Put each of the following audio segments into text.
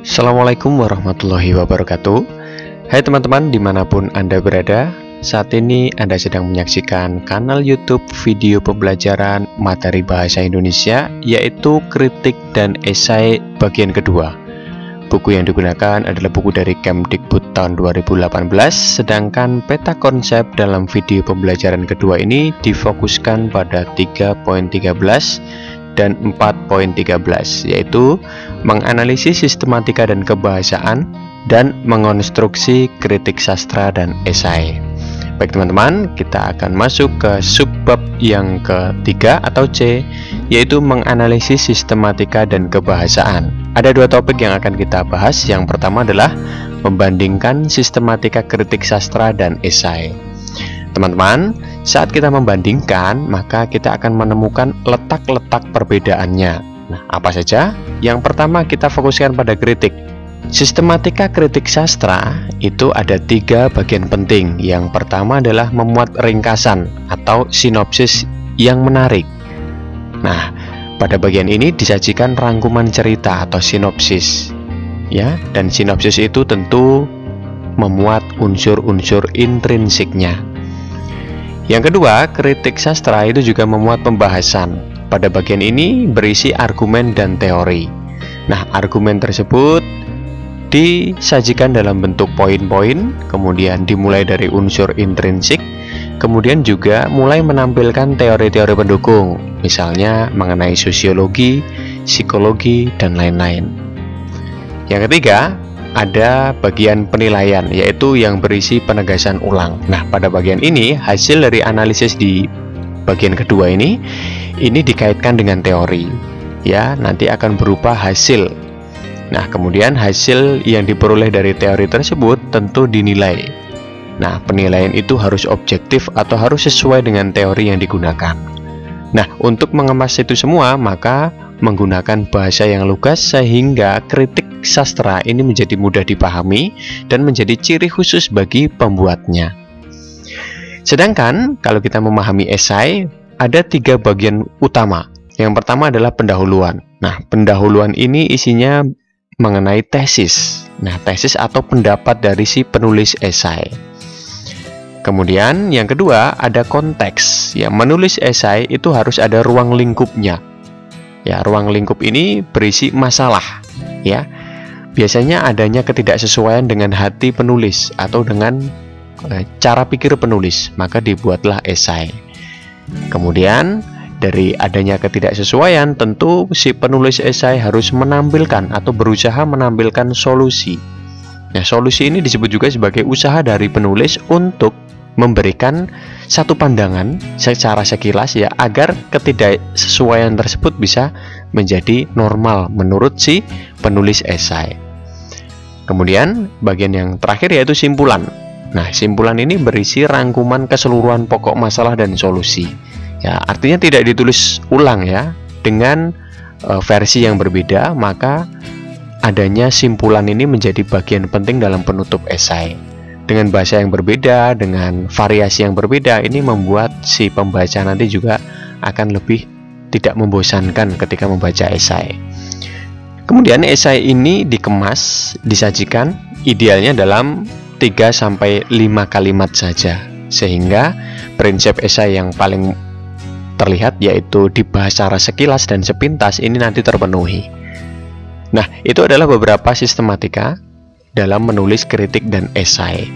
Assalamualaikum warahmatullahi wabarakatuh. Hai teman-teman dimanapun Anda berada, saat ini Anda sedang menyaksikan kanal YouTube video pembelajaran materi bahasa Indonesia, yaitu kritik dan esai bagian kedua. Buku yang digunakan adalah buku dari Kemdikbud tahun 2018, sedangkan peta konsep dalam video pembelajaran kedua ini difokuskan pada 3.13 dan 4.13, yaitu menganalisis sistematika dan kebahasaan dan mengonstruksi kritik sastra dan esai. Baik teman-teman, kita akan masuk ke subbab yang ketiga atau C, yaitu menganalisis sistematika dan kebahasaan. Ada dua topik yang akan kita bahas. Yang pertama adalah membandingkan sistematika kritik sastra dan esai. Teman-teman, saat kita membandingkan, maka kita akan menemukan letak-letak perbedaannya. Nah, apa saja? Yang pertama, kita fokuskan pada kritik. Sistematika kritik sastra itu ada 3 bagian penting. Yang pertama adalah memuat ringkasan atau sinopsis yang menarik. Nah, pada bagian ini disajikan rangkuman cerita atau sinopsis. Ya, dan sinopsis itu tentu memuat unsur-unsur intrinsiknya. Yang kedua, kritik sastra itu juga memuat pembahasan. Pada bagian ini berisi argumen dan teori. Nah, argumen tersebut disajikan dalam bentuk poin-poin, kemudian dimulai dari unsur intrinsik, kemudian juga mulai menampilkan teori-teori pendukung, misalnya mengenai sosiologi, psikologi, dan lain-lain. Yang ketiga, ada bagian penilaian, yaitu yang berisi penegasan ulang. Nah, pada bagian ini hasil dari analisis di bagian kedua ini dikaitkan dengan teori. Ya, nanti akan berupa hasil. Nah, kemudian hasil yang diperoleh dari teori tersebut tentu dinilai. Nah, penilaian itu harus objektif atau harus sesuai dengan teori yang digunakan. Nah, untuk mengemas itu semua, maka menggunakan bahasa yang lugas sehingga kritik sastra ini menjadi mudah dipahami dan menjadi ciri khusus bagi pembuatnya. Sedangkan kalau kita memahami esai, ada 3 bagian utama. Yang pertama adalah pendahuluan. Nah, pendahuluan ini isinya mengenai tesis. Nah, tesis atau pendapat dari si penulis esai. Kemudian yang kedua ada konteks. Ya, menulis esai itu harus ada ruang lingkupnya. Ya, ruang lingkup ini berisi masalah. Ya, biasanya adanya ketidaksesuaian dengan hati penulis atau dengan cara pikir penulis, maka dibuatlah esai. Kemudian dari adanya ketidaksesuaian, tentu si penulis esai harus menampilkan atau berusaha menampilkan solusi. Nah, solusi ini disebut juga sebagai usaha dari penulis untuk memberikan satu pandangan secara sekilas, ya, agar ketidaksesuaian tersebut bisa menjadi normal menurut si penulis esai. Kemudian bagian yang terakhir yaitu simpulan. Nah, simpulan ini berisi rangkuman keseluruhan pokok masalah dan solusi. Ya, artinya tidak ditulis ulang, ya, dengan versi yang berbeda, maka adanya simpulan ini menjadi bagian penting dalam penutup esai. Dengan bahasa yang berbeda, dengan variasi yang berbeda, ini membuat si pembaca nanti juga akan lebih tidak membosankan ketika membaca esai. Kemudian esai ini dikemas, disajikan idealnya dalam 3-5 kalimat saja, sehingga prinsip esai yang paling terlihat yaitu dibahas secara sekilas dan sepintas ini nanti terpenuhi. Nah, itu adalah beberapa sistematika dalam menulis kritik dan esai.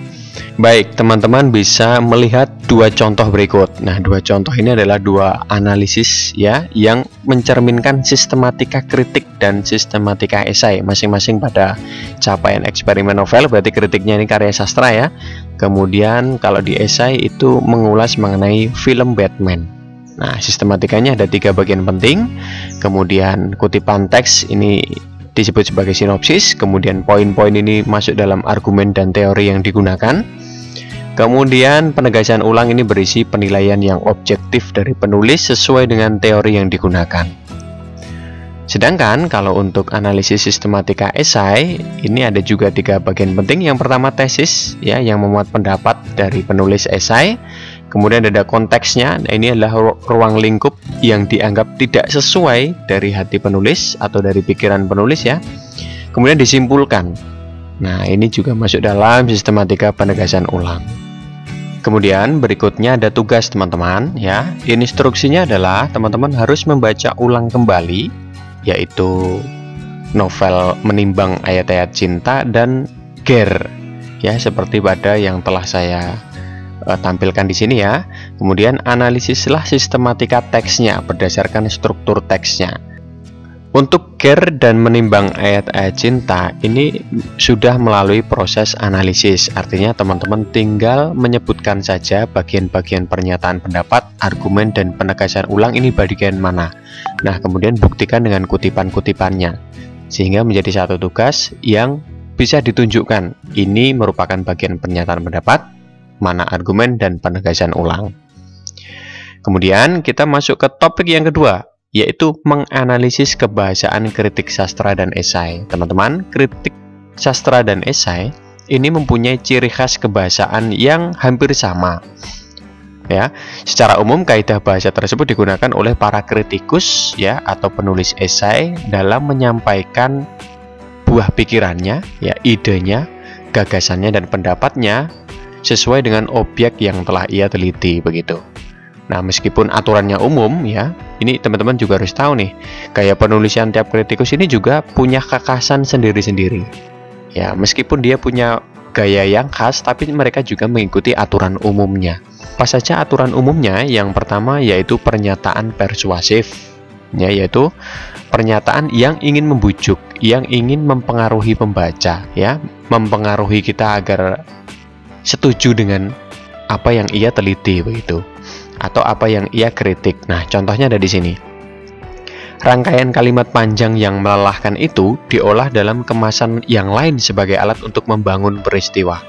Baik, teman-teman bisa melihat 2 contoh berikut. Nah, 2 contoh ini adalah 2 analisis, ya, yang mencerminkan sistematika kritik dan sistematika esai masing-masing pada capaian eksperimen novel. Berarti kritiknya ini karya sastra, ya. Kemudian kalau di esai itu mengulas mengenai film Batman. Nah, sistematikanya ada 3 bagian penting. Kemudian kutipan teks ini disebut sebagai sinopsis. Kemudian poin-poin ini masuk dalam argumen dan teori yang digunakan. Kemudian penegasan ulang ini berisi penilaian yang objektif dari penulis sesuai dengan teori yang digunakan. Sedangkan kalau untuk analisis sistematika esai, ini ada juga 3 bagian penting. Yang pertama tesis, ya, yang memuat pendapat dari penulis esai. Kemudian ada konteksnya. Nah, ini adalah ruang lingkup yang dianggap tidak sesuai dari hati penulis atau dari pikiran penulis, ya. Kemudian disimpulkan. Nah, ini juga masuk dalam sistematika penegasan ulang. Kemudian berikutnya ada tugas teman-teman ya. Instruksinya adalah teman-teman harus membaca ulang kembali, yaitu novel Menimbang Ayat-Ayat Cinta dan GER ya, seperti pada yang telah saya tampilkan di sini ya. Kemudian analisislah sistematika teksnya berdasarkan struktur teksnya. Untuk GER dan Menimbang Ayat-Ayat Cinta ini sudah melalui proses analisis. Artinya teman-teman tinggal menyebutkan saja bagian-bagian pernyataan pendapat, argumen, dan penegasan ulang ini bagian mana. Nah, kemudian buktikan dengan kutipan-kutipannya, sehingga menjadi satu tugas yang bisa ditunjukkan. Ini merupakan bagian pernyataan pendapat, mana argumen, dan penegasan ulang. Kemudian kita masuk ke topik yang kedua, yaitu menganalisis kebahasaan kritik sastra dan esai. Teman-teman, kritik sastra dan esai ini mempunyai ciri khas kebahasaan yang hampir sama. Ya, secara umum kaidah bahasa tersebut digunakan oleh para kritikus ya atau penulis esai dalam menyampaikan buah pikirannya, ya, idenya, gagasannya, dan pendapatnya sesuai dengan objek yang telah ia teliti begitu. Nah, meskipun aturannya umum ya, ini teman-teman juga harus tahu nih, gaya penulisan tiap kritikus ini juga punya kekhasan sendiri-sendiri. Ya, meskipun dia punya gaya yang khas, tapi mereka juga mengikuti aturan umumnya. Apa saja aturan umumnya? Yang pertama yaitu pernyataan persuasif, ya, yaitu pernyataan yang ingin membujuk, yang ingin mempengaruhi pembaca, ya, mempengaruhi kita agar setuju dengan apa yang ia teliti begitu, atau apa yang ia kritik. Nah, contohnya ada di sini. Rangkaian kalimat panjang yang melelahkan itu diolah dalam kemasan yang lain sebagai alat untuk membangun peristiwa.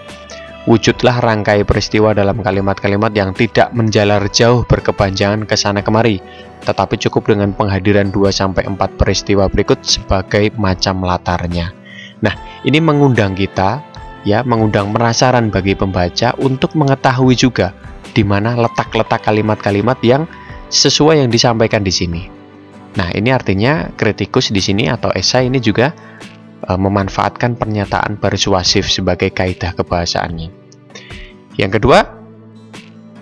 Wujudlah rangkai peristiwa dalam kalimat-kalimat yang tidak menjalar jauh berkepanjangan ke sana kemari, tetapi cukup dengan penghadiran 2-4 peristiwa berikut sebagai macam latarnya. Nah, ini mengundang kita, ya, mengundang penasaran bagi pembaca untuk mengetahui juga di mana letak-letak kalimat-kalimat yang sesuai yang disampaikan di sini. Nah, ini artinya kritikus di sini atau esai ini juga memanfaatkan pernyataan persuasif sebagai kaidah kebahasaannya. Yang kedua,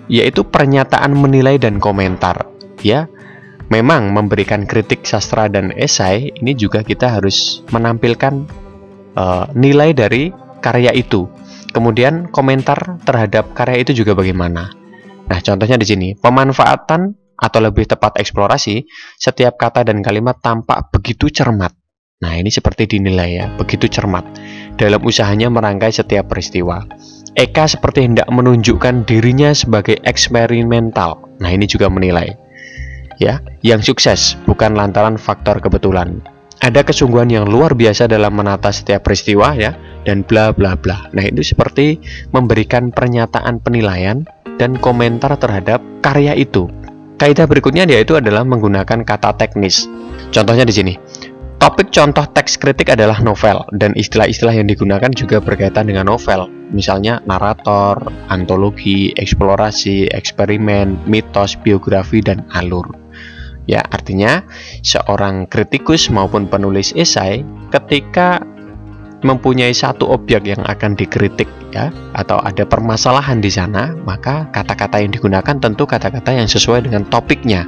yaitu pernyataan menilai dan komentar. Ya, memang memberikan kritik sastra dan esai ini juga kita harus menampilkan nilai dari karya itu. Kemudian komentar terhadap karya itu juga bagaimana. Nah, contohnya di sini, pemanfaatan atau lebih tepat eksplorasi setiap kata dan kalimat tampak begitu cermat. Nah, ini seperti dinilai ya, begitu cermat dalam usahanya merangkai setiap peristiwa. Eka seperti hendak menunjukkan dirinya sebagai eksperimental. Nah, ini juga menilai. Ya, yang sukses bukan lantaran faktor kebetulan. Ada kesungguhan yang luar biasa dalam menata setiap peristiwa ya, dan bla bla bla. Nah, itu seperti memberikan pernyataan penilaian dan komentar terhadap karya itu. Kaidah berikutnya yaitu adalah menggunakan kata teknis. Contohnya di sini. Topik contoh teks kritik adalah novel, dan istilah-istilah yang digunakan juga berkaitan dengan novel. Misalnya narator, antologi, eksplorasi, eksperimen, mitos, biografi, dan alur. Ya, artinya seorang kritikus maupun penulis esai ketika mempunyai satu objek yang akan dikritik ya, atau ada permasalahan di sana, maka kata-kata yang digunakan tentu kata-kata yang sesuai dengan topiknya.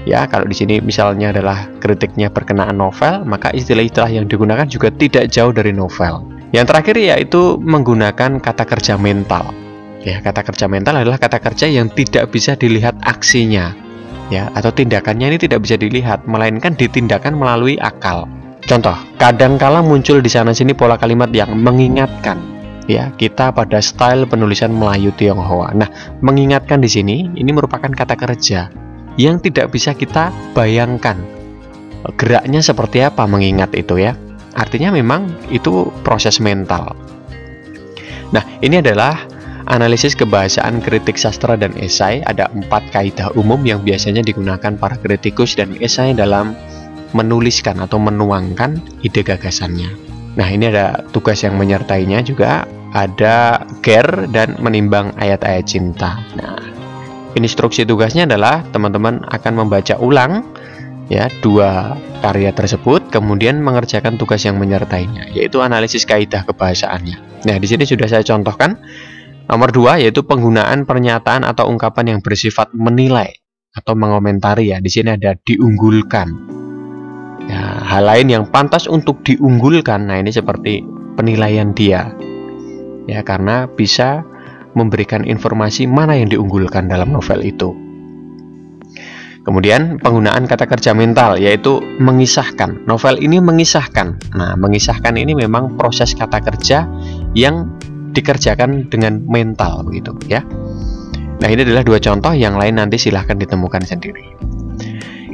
Ya, kalau di sini misalnya adalah kritiknya berkenaan novel, maka istilah-istilah yang digunakan juga tidak jauh dari novel. Yang terakhir yaitu menggunakan kata kerja mental. Ya, kata kerja mental adalah kata kerja yang tidak bisa dilihat aksinya, ya, atau tindakannya ini tidak bisa dilihat, melainkan ditindakan melalui akal. Contoh, kadangkala muncul di sana-sini pola kalimat yang mengingatkan ya kita pada style penulisan Melayu Tionghoa. Nah, mengingatkan di sini ini merupakan kata kerja yang tidak bisa kita bayangkan geraknya seperti apa mengingat itu ya. Artinya memang itu proses mental. Nah, ini adalah analisis kebahasaan kritik sastra dan esai. Ada 4 kaidah umum yang biasanya digunakan para kritikus dan esai dalam menuliskan atau menuangkan ide gagasannya. Nah, ini ada tugas yang menyertainya juga, ada GER dan menimbang ayat-ayat cinta. Nah, instruksi tugasnya adalah teman-teman akan membaca ulang ya 2 karya tersebut, kemudian mengerjakan tugas yang menyertainya, yaitu analisis kaidah kebahasaannya. Nah, di sini sudah saya contohkan. Nomor 2 yaitu penggunaan pernyataan atau ungkapan yang bersifat menilai atau mengomentari ya. Di sini ada diunggulkan. Ya, hal lain yang pantas untuk diunggulkan. Nah, ini seperti penilaian dia. Ya, karena bisa memberikan informasi mana yang diunggulkan dalam novel itu. Kemudian penggunaan kata kerja mental, yaitu mengisahkan. Novel ini mengisahkan. Nah, mengisahkan ini memang proses kata kerja yang dikerjakan dengan mental begitu ya. Nah, ini adalah 2 contoh, yang lain nanti silahkan ditemukan sendiri.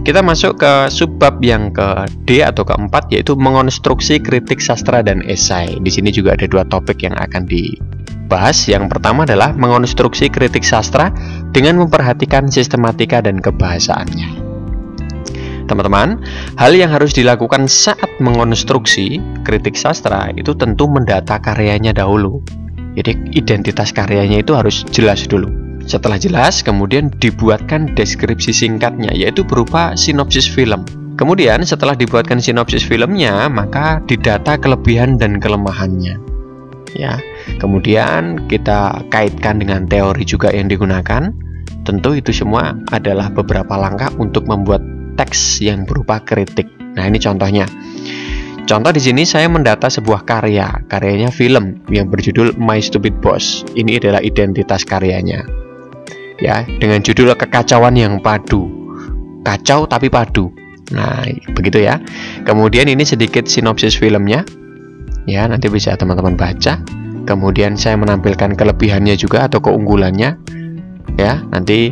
Kita masuk ke subbab yang ke D atau keempat, yaitu mengonstruksi kritik sastra dan esai. Di sini juga ada 2 topik yang akan dibahas. Yang pertama adalah mengonstruksi kritik sastra dengan memperhatikan sistematika dan kebahasaannya. Teman-teman, hal yang harus dilakukan saat mengonstruksi kritik sastra itu tentu mendata karyanya dahulu. Jadi identitas karyanya itu harus jelas dulu. Setelah jelas, kemudian dibuatkan deskripsi singkatnya, yaitu berupa sinopsis film. Kemudian setelah dibuatkan sinopsis filmnya, maka didata kelebihan dan kelemahannya. Ya, kemudian kita kaitkan dengan teori juga yang digunakan. Tentu itu semua adalah beberapa langkah untuk membuat teks yang berupa kritik. Nah, ini contohnya. Contoh di sini saya mendata sebuah karyanya film yang berjudul My Stupid Boss. Ini adalah identitas karyanya. Ya, dengan judul kekacauan yang padu. Kacau tapi padu. Nah, begitu ya. Kemudian ini sedikit sinopsis filmnya. Ya, nanti bisa teman-teman baca. Kemudian saya menampilkan kelebihannya juga atau keunggulannya. Ya, nanti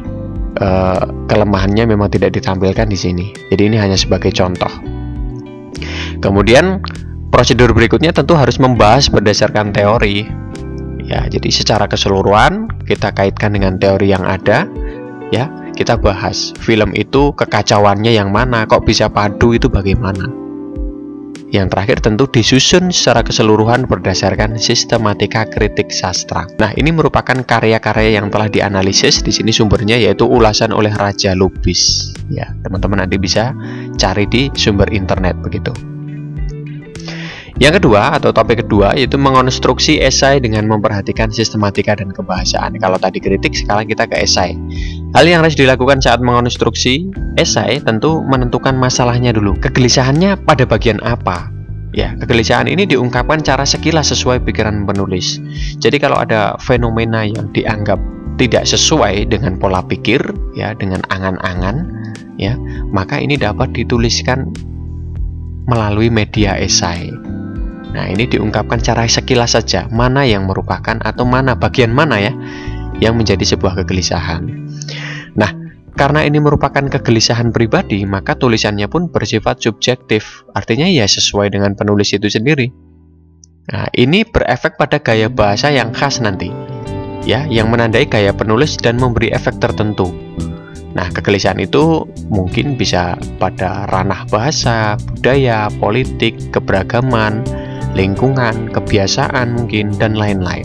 kelemahannya memang tidak ditampilkan di sini. Jadi ini hanya sebagai contoh. Kemudian prosedur berikutnya tentu harus membahas berdasarkan teori. Ya, jadi secara keseluruhan kita kaitkan dengan teori yang ada. Ya, kita bahas film itu kekacauannya yang mana, kok bisa padu itu bagaimana. Yang terakhir tentu disusun secara keseluruhan berdasarkan sistematika kritik sastra. Nah, ini merupakan karya-karya yang telah dianalisis. Di sini sumbernya yaitu ulasan oleh Raja Lubis. Ya, teman-teman nanti bisa cari di sumber internet begitu. Yang kedua atau topik kedua yaitu mengonstruksi esai dengan memperhatikan sistematika dan kebahasaan. Kalau tadi kritik, sekarang kita ke esai. Hal yang harus dilakukan saat mengonstruksi esai tentu menentukan masalahnya dulu. Kegelisahannya pada bagian apa? Ya, kegelisahan ini diungkapkan cara sekilas sesuai pikiran penulis. Jadi kalau ada fenomena yang dianggap tidak sesuai dengan pola pikir, ya, dengan angan-angan, ya, maka ini dapat dituliskan melalui media esai. Nah, ini diungkapkan cara sekilas saja, mana yang merupakan atau bagian mana ya yang menjadi sebuah kegelisahan. Nah, karena ini merupakan kegelisahan pribadi, maka tulisannya pun bersifat subjektif. Artinya ya sesuai dengan penulis itu sendiri. Nah, ini berefek pada gaya bahasa yang khas nanti. Ya, yang menandai gaya penulis dan memberi efek tertentu. Nah, kegelisahan itu mungkin bisa pada ranah bahasa, budaya, politik, keberagaman, lingkungan, kebiasaan mungkin, dan lain-lain.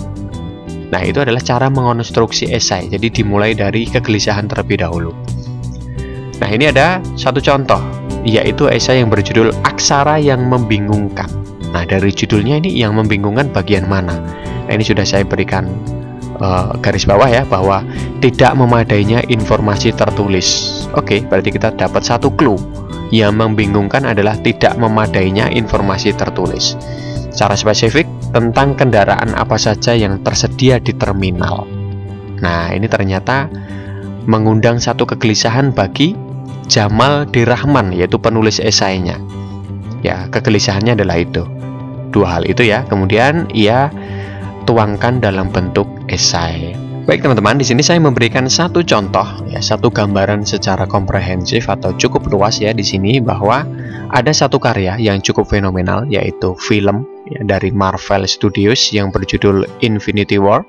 Nah, itu adalah cara mengonstruksi esai. Jadi dimulai dari kegelisahan terlebih dahulu. Nah, ini ada satu contoh, yaitu esai yang berjudul Aksara yang Membingungkan. Nah, dari judulnya ini yang membingungkan bagian mana? Nah, ini sudah saya berikan garis bawah ya, bahwa tidak memadainya informasi tertulis. Oke, berarti kita dapat satu clue. Yang membingungkan adalah tidak memadainya informasi tertulis. Secara spesifik tentang kendaraan apa saja yang tersedia di terminal. Nah, ini ternyata mengundang satu kegelisahan bagi Jamal Dirahman, yaitu penulis esainya. Ya, kegelisahannya adalah itu. 2 hal itu ya. Kemudian ia tuangkan dalam bentuk esai. Baik teman-teman, di sini saya memberikan satu contoh, ya, satu gambaran secara komprehensif atau cukup luas ya di sini, bahwa ada satu karya yang cukup fenomenal, yaitu film ya, dari Marvel Studios yang berjudul Infinity War,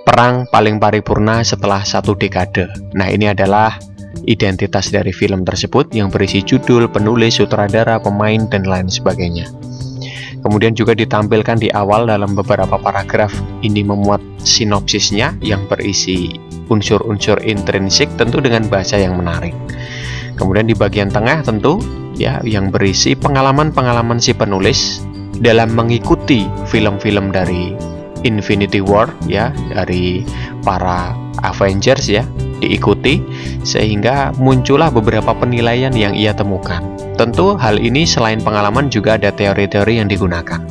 perang paling paripurna setelah 1 dekade. Nah, ini adalah identitas dari film tersebut yang berisi judul, penulis, sutradara, pemain, dan lain sebagainya. Kemudian juga ditampilkan di awal dalam beberapa paragraf. Ini memuat sinopsisnya yang berisi unsur-unsur intrinsik, tentu dengan bahasa yang menarik. Kemudian di bagian tengah tentu ya, yang berisi pengalaman-pengalaman si penulis dalam mengikuti film-film dari Infinity War ya, dari para Avengers ya, diikuti sehingga muncullah beberapa penilaian yang ia temukan. Tentu hal ini selain pengalaman juga ada teori-teori yang digunakan.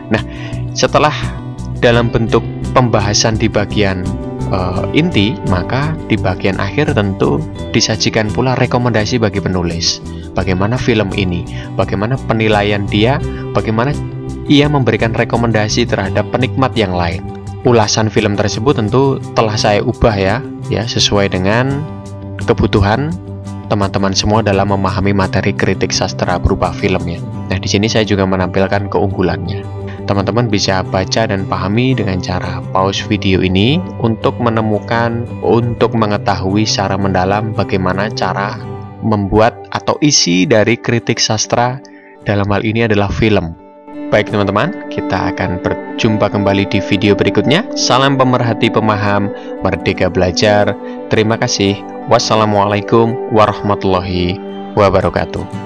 Nah, setelah dalam bentuk pembahasan di bagian inti, maka di bagian akhir tentu disajikan pula rekomendasi bagi penulis. Bagaimana film ini, bagaimana penilaian dia, bagaimana ia memberikan rekomendasi terhadap penikmat yang lain. Ulasan film tersebut tentu telah saya ubah ya sesuai dengan kebutuhan teman-teman semua dalam memahami materi kritik sastra berupa filmnya. Nah, di sini saya juga menampilkan keunggulannya. Teman-teman bisa baca dan pahami dengan cara pause video ini untuk menemukan, untuk mengetahui secara mendalam bagaimana cara membuat atau isi dari kritik sastra, dalam hal ini adalah film. Baik teman-teman, kita akan berjumpa kembali di video berikutnya. Salam pemerhati pemaham, merdeka belajar. Terima kasih. Wassalamualaikum warahmatullahi wabarakatuh.